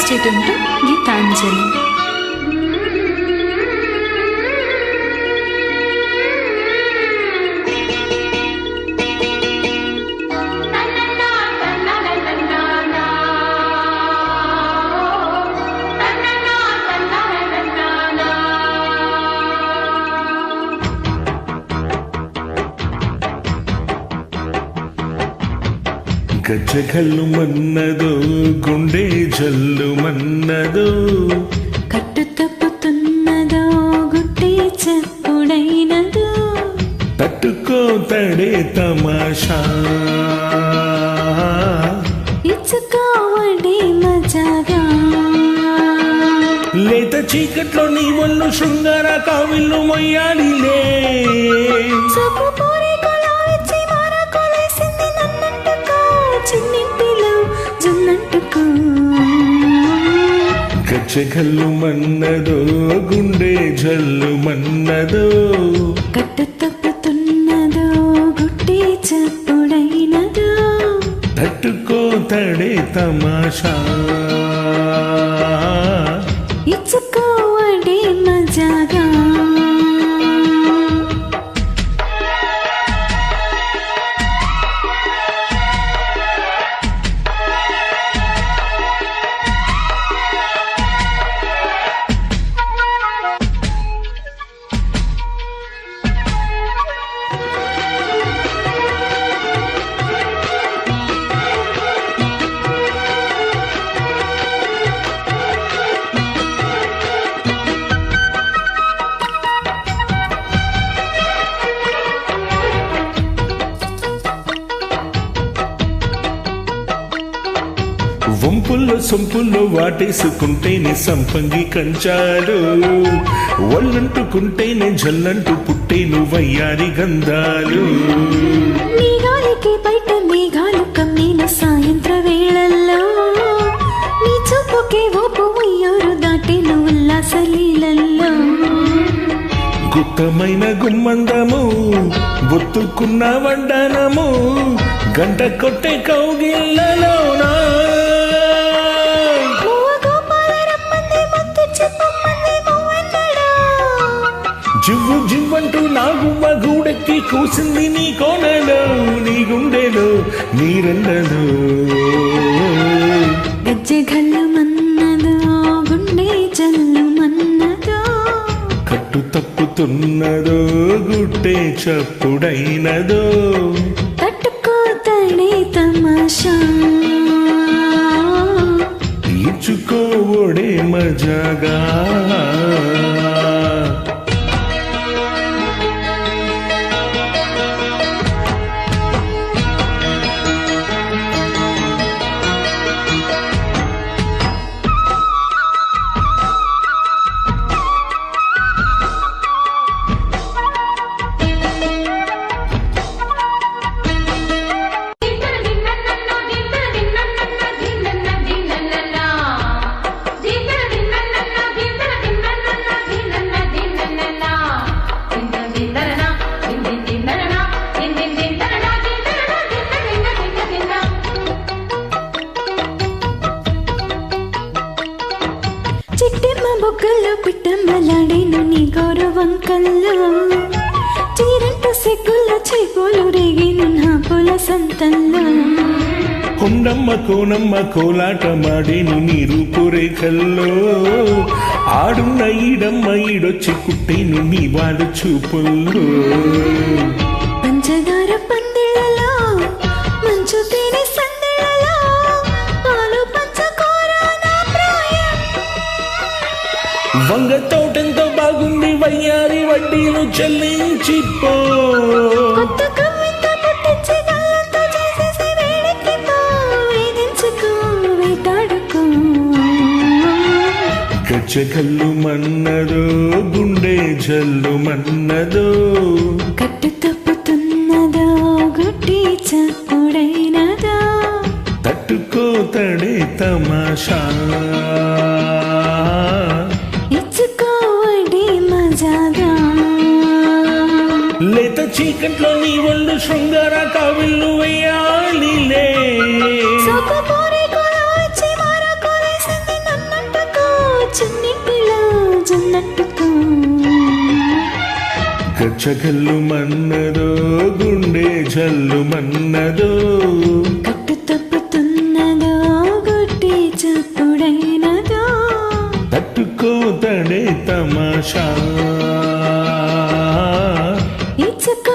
Stay tune to Geethanjali. గజగల్లు మన్నదో గుండె జల్లు మన్నదో కట్టు తప్పుతున్నదో గుడ్డి చెప్పుడైనదో తట్టుకో తడే తమాషా ఇచ్చుకోవడే మజాగా లేత చీకట్లో నీ ఒళ్ళు శృంగార కావిల్లు మొయ్యాలిలే గజగల్లు మన్నదో గుండె జల్లు మన్నదో కట్టు తప్పుతున్నదో గుడ్డి చెప్పుడైనదో తట్టుకో తడే తమాషా ఇచ్చుకోవడే మజాగా వంపుల్లో సొంపుల్లో వాటేసుకుంటేనే సంపంగి కంచాడు ఒళ్ళంటుకుంటేనే జల్లంటూ పుట్టేను వయ్యారి గంధాలు మేఘాలకి బయట మేఘాలు కమ్మిన సాయంత్ర వేళల్లో నీ చూపుకే ఓపు ఉయ్యూరు దాటిన ఉల్లాస లీలల్లో గుత్తమైన గుమ్మందము బొత్తుకున్న వండనము గంట కొట్టే కౌగిళ్ళలోనా జివ్వు జివ్వంటూ నా గుమ్మ గూడెక్కి కూసింది నీ కోనలో నీ గుండెలో నీరెండలో గజ్జెగల్లు మన్నదో గుండె జల్లు మన్నదో కట్టు తప్పుతున్నదో గుడ్డే చప్పుడైనదో తట్టుకో తడే తమాషా ఇచ్చుకోవడే మజాగా చిట్టెమ్మ బొగ్గల్లో పిట్టమ్మలాడేను నీ గౌరవంకల్లో చీరంట సిగ్గుల్లో చేపోలు రేగేను నా పొల సంతల్లో కొండమ్మ కోనమ్మ కోలాట మాడేను నీ రూపురేఖల్లో ఆడున్న ఈడమ్మ ఈడొచ్చి కుట్టేను నీ వాడు చూపుల్లో పంచదార పందిళ్ళలో మంచు తేనె సందిళ్ళలో పాలు పంచకోర నా ప్రాయం వంగ తోటెంతో బాగుంది వయ్యారి వడ్డీలు చెల్లించిపో కొత్త కవ్వింత పుట్టించి గల్లంతా చేసేసి వేడెక్కిపో వేధించుకో వేటాడుకో గజగల్లు మన్నదో గుండె జల్లు మన్నదో కట్టు తప్పుతున్నదో గుడ్డి చప్పుడైనదో తట్టుకో తడే తమాషా ఇచ్చుకోవడే మజాగా లేత చీకట్లో నీ ఒళ్ళు శృంగార కావిల్లు వేయాలిలే సోకు పోరే కోల వచ్చి మారా కోలేసింది నన్ను తట్టుకో గచ్చగల్లు మన్నదో గుండె జల్లు మన్నదో కట్టు తప్పుతున్నదో గుట్టి చప్పుడైనదో తట్టుకోతడే తమాషా ఇచ్చుకో